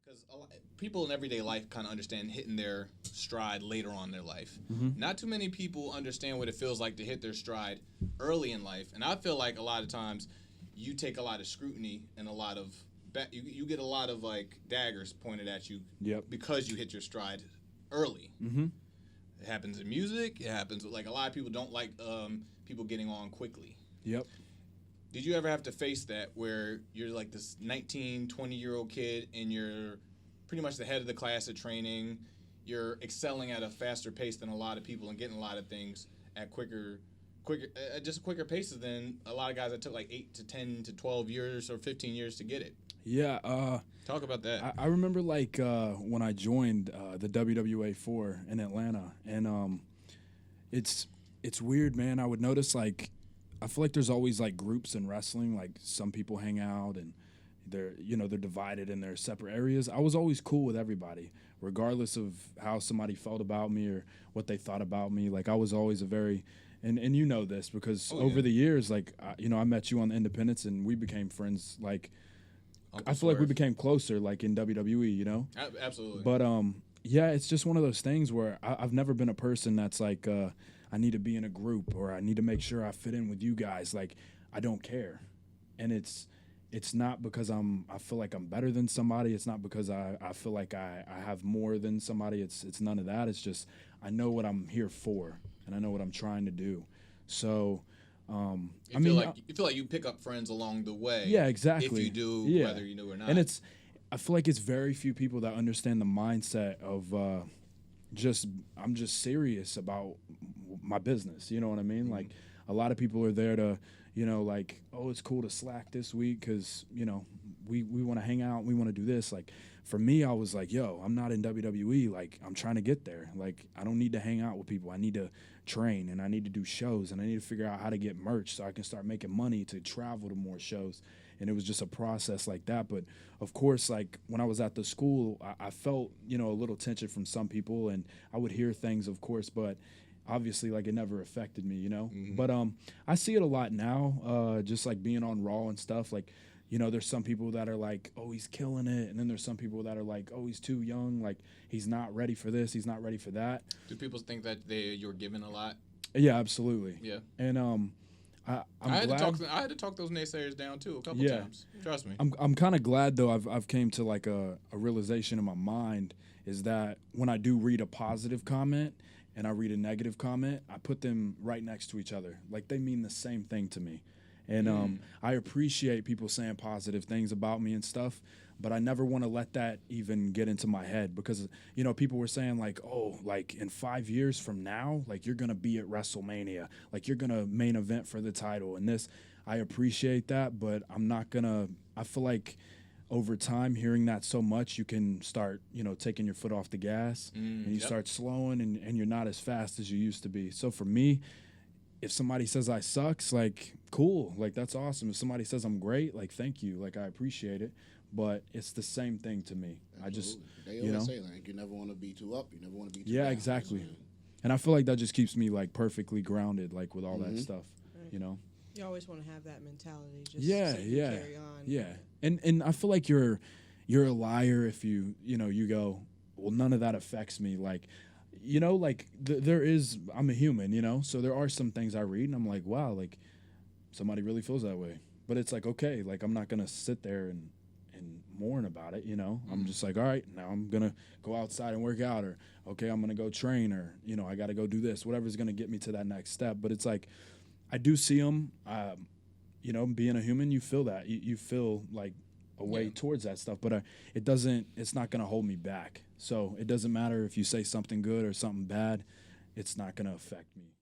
because people in everyday life kind of understand hitting their stride later on in their life. Not too many people understand what it feels like to hit their stride early in life, and I feel like a lot of times you take a lot of scrutiny and a lot of you get a lot of like daggers pointed at you because you hit your stride early. It happens in music. It happens with, like, a lot of people don't like people getting on quickly. Did you ever have to face that where you're like this 19, 20-year-old kid and you're pretty much the head of the class at training, you're excelling at a faster pace than a lot of people and getting a lot of things at quicker paces than a lot of guys that took like 8 to 10 to 12 years or 15 years to get it? Talk about that. I remember like when I joined the WWA 4 in Atlanta, and it's weird, man. I would notice, like, I feel like there's always like groups in wrestling. Like, some people hang out and they're divided in their separate areas. I was always cool with everybody, regardless of how somebody felt about me or what they thought about me. Like, I was always a very and you know this because over the years, like, I met you on the Independence and we became friends. Like, I feel like we became closer, like, in WWE, you know? Absolutely. But, yeah, it's just one of those things where I've never been a person that's like, I need to be in a group or I need to make sure I fit in with you guys. Like, I don't care. And it's not because I feel like I'm better than somebody. It's not because I feel like I have more than somebody. It's none of that. It's just I know what I'm here for and I know what I'm trying to do. So, you feel like you pick up friends along the way. Yeah, exactly. If you do, whether you do or not. And I feel like it's very few people that understand the mindset of I'm just serious about my business. You know what I mean? Like, a lot of people are there to, like, oh, it's cool to slack this week because, we want to hang out. We want to do this. Like, for me, I was like, yo, I'm not in WWE. Like, I'm trying to get there. Like, I don't need to hang out with people. I need to train and I need to do shows and I need to figure out how to get merch so I can start making money to travel to more shows. And it was just a process like that. But, of course, like, when I was at the school, I felt, a little tension from some people. And I would hear things, of course, but obviously, like, it never affected me, But I see it a lot now, just, like, being on Raw and stuff. Like, there's some people that are like, oh, he's killing it. And then there's some people that are like, oh, he's too young. Like, he's not ready for this. He's not ready for that. Do people think that you're giving a lot? Yeah, absolutely. Yeah. And I had to talk those naysayers down too a couple times. Trust me. I'm kind of glad though. I've came to like a realization in my mind is that when I do read a positive comment and I read a negative comment, I put them right next to each other. Like, they mean the same thing to me. And I appreciate people saying positive things about me and stuff, but I never want to let that even get into my head because, people were saying like, oh, like in 5 years from now, like you're going to be at WrestleMania, like you're going to main event for the title and this. I appreciate that, but I'm not going to, I feel like over time hearing that so much, you can start, taking your foot off the gas and you start slowing and you're not as fast as you used to be. So for me, if somebody says I sucks, like, cool, like, that's awesome. If somebody says I'm great, like, thank you, like, I appreciate it. But it's the same thing to me. Absolutely. I just, they always say, like, you never want to be too up, you never want to be too down. Yeah, exactly. And I feel like that just keeps me, like, perfectly grounded, like, with all that stuff, right. You always want to have that mentality, just carry on. Yeah, and I feel like you're a liar if you go, well, none of that affects me, like, like there is, I'm a human, so there are some things I read and I'm like, wow, like somebody really feels that way. But it's like, okay, like I'm not going to sit there and mourn about it, I'm just like, all right, now I'm going to go outside and work out, or okay, I'm going to go train, or, I got to go do this, whatever's going to get me to that next step. But it's like, I do see them, being a human, you feel that, you feel like a way towards that stuff, but it's not going to hold me back. So it doesn't matter if you say something good or something bad, it's not going to affect me.